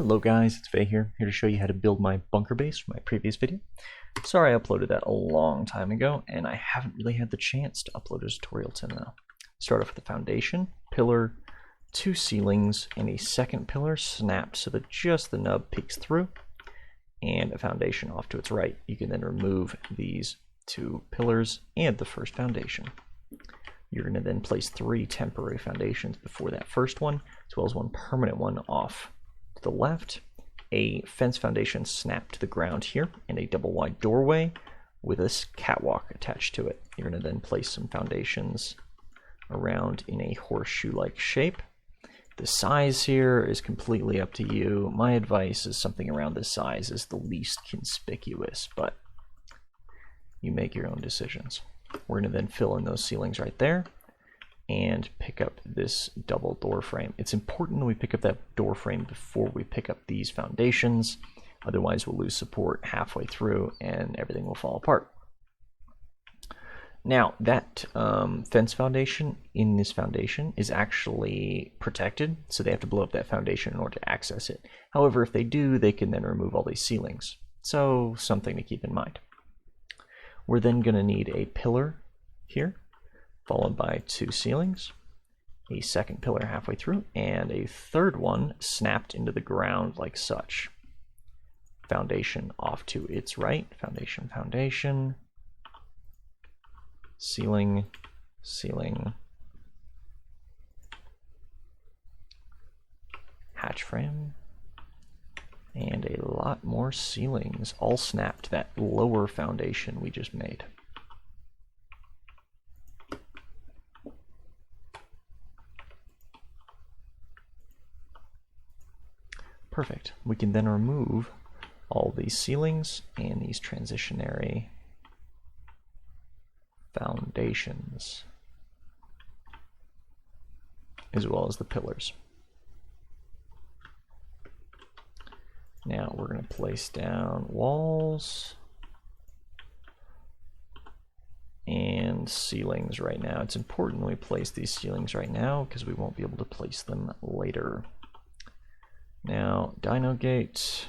Hello guys, it's Faye here to show you how to build my bunker base from my previous video. Sorry I uploaded that a long time ago, and I haven't really had the chance to upload a tutorial to now. Start off with the foundation, pillar, 2 ceilings, and a second pillar snapped so that just the nub peeks through, and a foundation off to its right. You can then remove these 2 pillars and the first foundation. You're going to then place 3 temporary foundations before that first one, as well as 1 permanent one off to the left, a fence foundation snapped to the ground here, and a double wide doorway with a catwalk attached to it. You're going to then place some foundations around in a horseshoe-like shape. The size here is completely up to you. My advice is something around this size is the least conspicuous, but you make your own decisions. We're going to then fill in those ceilings right there and pick up this double door frame. It's important that we pick up that door frame before we pick up these foundations. Otherwise, we'll lose support halfway through and everything will fall apart. Now, that fence foundation in this foundation is actually protected, so they have to blow up that foundation in order to access it. However, if they do, they can then remove all these ceilings. So, something to keep in mind. We're then going to need a pillar here, followed by 2 ceilings, a second pillar halfway through, and a third one snapped into the ground like such. Foundation off to its right, foundation, foundation, ceiling, ceiling, hatch frame, and a lot more ceilings, all snapped to that lower foundation we just made. Perfect. We can then remove all these ceilings and these transitionary foundations, as well as the pillars. Now we're going to place down walls and ceilings right now. It's important we place these ceilings right now because we won't be able to place them later. Now, Dino Gate.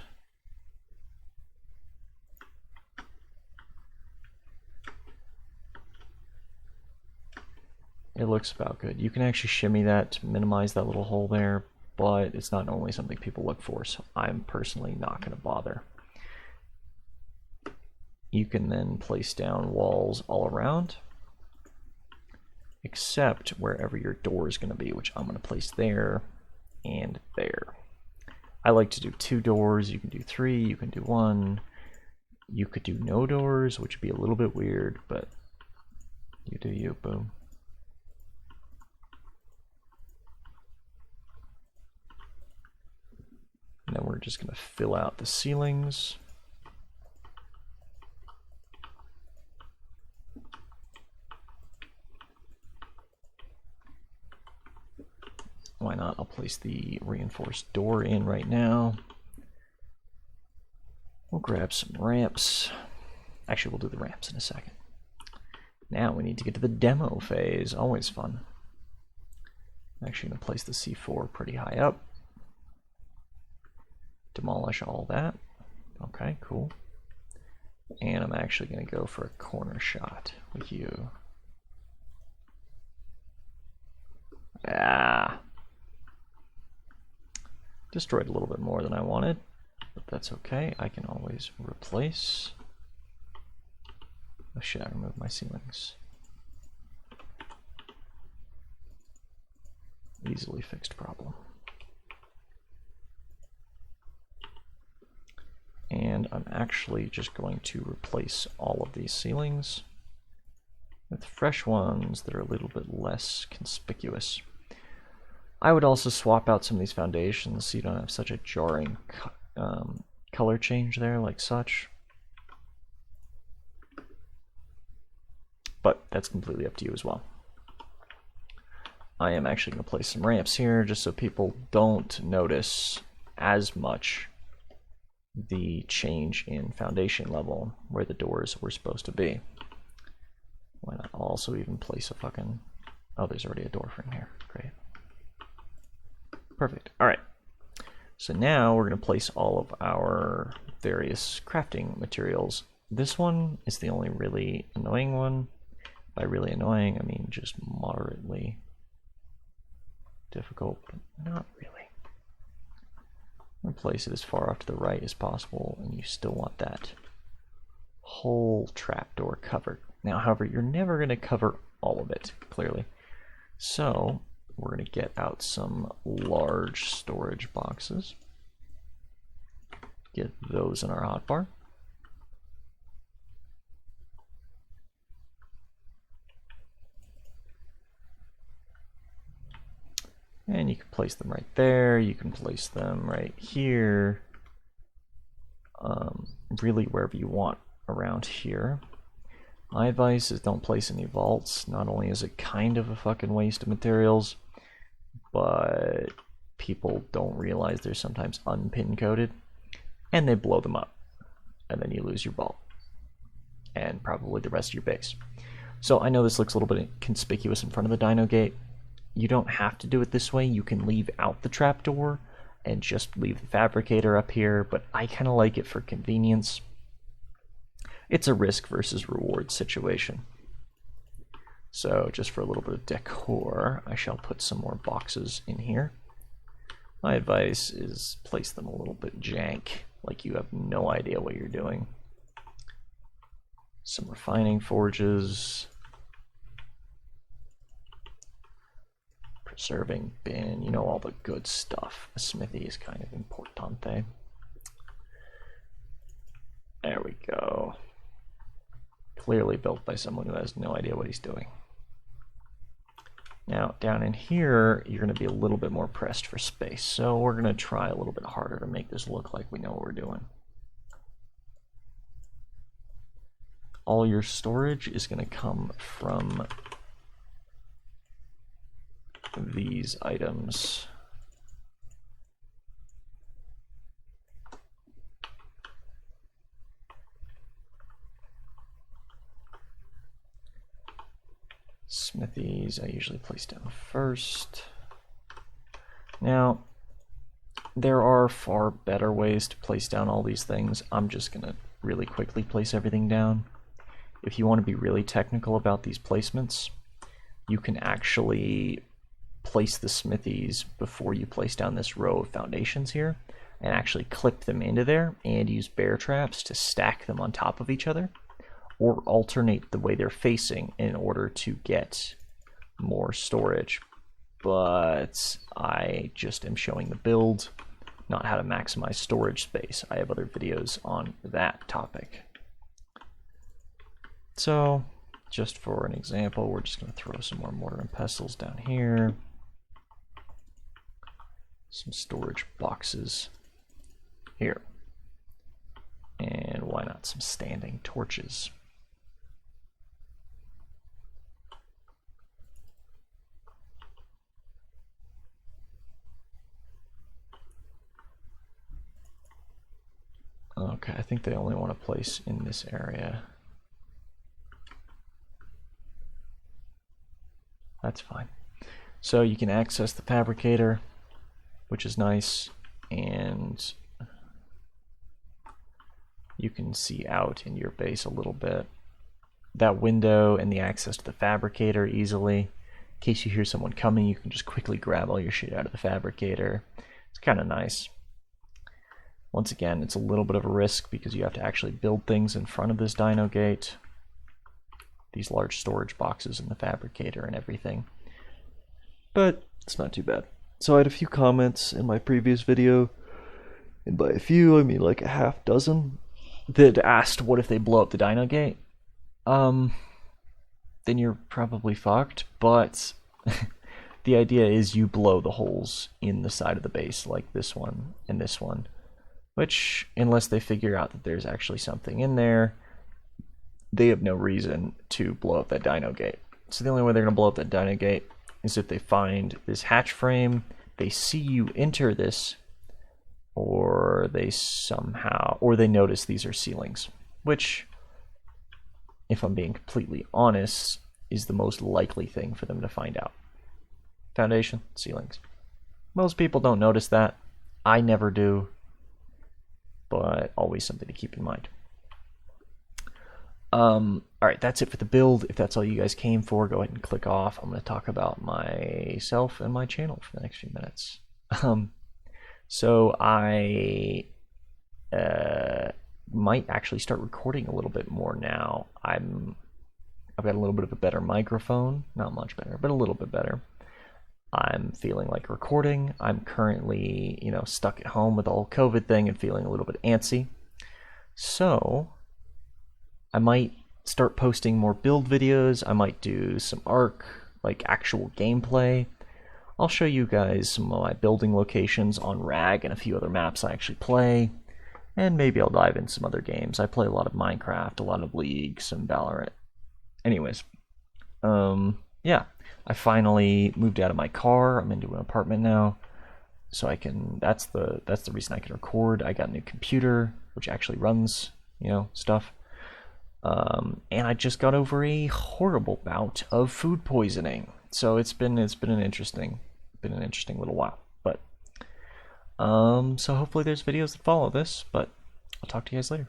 It looks about good. You can actually shimmy that to minimize that little hole there, but it's not normally something people look for, so I'm personally not going to bother. You can then place down walls all around, except wherever your door is going to be, which I'm going to place there and there. I like to do 2 doors. You can do 3, you can do 1. You could do no doors, which would be a little bit weird, but you do you, boom. And then we're just going to fill out the ceilings. Why not? I'll place the reinforced door in right now. We'll grab some ramps. Actually, we'll do the ramps in a second. Now we need to get to the demo phase. Always fun. I'm actually going to place the C4 pretty high up. Demolish all that. Okay, cool. And I'm actually going to go for a corner shot with you. Ah! Destroyed a little bit more than I wanted, but that's okay. I can always replace. Oh shit, I removed my ceilings. Easily fixed problem. And I'm actually just going to replace all of these ceilings with fresh ones that are a little bit less conspicuous. I would also swap out some of these foundations so you don't have such a jarring color change there like such. But that's completely up to you as well. I am actually going to place some ramps here just so people don't notice as much the change in foundation level where the doors were supposed to be. Why not also even place a fucking... Oh, there's already a door frame here. Great. Perfect. All right. So now we're going to place all of our various crafting materials. This one is the only really annoying one. By really annoying, I mean just moderately difficult, but not really. I'm going to place it as far off to the right as possible, and you still want that whole trapdoor covered. Now, however, you're never going to cover all of it, clearly. So we're going to get out some large storage boxes. Get those in our hotbar. And you can place them right there. You can place them right here. Really wherever you want around here. My advice is don't place any vaults. Not only is it kind of a fucking waste of materials, but people don't realize they're sometimes unpin coded, and they blow them up, and then you lose your vault, and probably the rest of your base. So I know this looks a little bit conspicuous in front of the dino gate. You don't have to do it this way. You can leave out the trapdoor and just leave the fabricator up here, but I kind of like it for convenience. It's a risk versus reward situation. So just for a little bit of decor, I shall put some more boxes in here. My advice is place them a little bit jank, like you have no idea what you're doing. Some refining forges. Preserving bin, you know, all the good stuff. A smithy is kind of importante. There we go. Clearly built by someone who has no idea what he's doing. Now, down in here, you're going to be a little bit more pressed for space, so we're going to try a little bit harder to make this look like we know what we're doing. All your storage is going to come from these items. Smithies I usually place down first. Now, there are far better ways to place down all these things. I'm just going to really quickly place everything down. If you want to be really technical about these placements, you can actually place the smithies before you place down this row of foundations here, and actually clip them into there and use bear traps to stack them on top of each other, or alternate the way they're facing in order to get more storage. But I just am showing the build, not how to maximize storage space. I have other videos on that topic. So, just for an example, we're just going to throw some more mortar and pestles down here. Some storage boxes here. And why not some standing torches? Okay, I think they only want to place in this area. That's fine. So you can access the fabricator, which is nice, and you can see out in your base a little bit. That window and the access to the fabricator easily. In case you hear someone coming, you can just quickly grab all your shit out of the fabricator. It's kind of nice. Once again, it's a little bit of a risk because you have to actually build things in front of this dino gate. These large storage boxes in the fabricator and everything. But it's not too bad. So I had a few comments in my previous video, and by a few I mean like a half dozen, that asked what if they blow up the dino gate. Then you're probably fucked, but the idea is you blow the holes in the side of the base, like this one and this one, which, unless they figure out that there's actually something in there, they have no reason to blow up that dino gate. So the only way they're going to blow up that dino gate is if they find this hatch frame, they see you enter this, or they notice these are ceilings, which, if I'm being completely honest, is the most likely thing for them to find out. Foundation, ceilings. Most people don't notice that, I never do, but always something to keep in mind. Alright, that's it for the build. If that's all you guys came for, go ahead and click off. I'm going to talk about myself and my channel for the next few minutes. So I might actually start recording a little bit more now. I've got a little bit of a better microphone. Not much better, but a little bit better. I'm feeling like recording. I'm currently, stuck at home with the whole COVID thing and feeling a little bit antsy. So I might start posting more build videos. I might do some ARK, like actual gameplay. I'll show you guys some of my building locations on RAG and a few other maps I actually play. And maybe I'll dive in some other games. I play a lot of Minecraft, a lot of League, some Valorant. Anyways, yeah, I finally moved out of my car. I'm into an apartment now, so I can. That's the reason I can record. I got a new computer, which actually runs, stuff. And I just got over a horrible bout of food poisoning. So it's been an interesting little while. But so hopefully there's videos that follow this. But I'll talk to you guys later.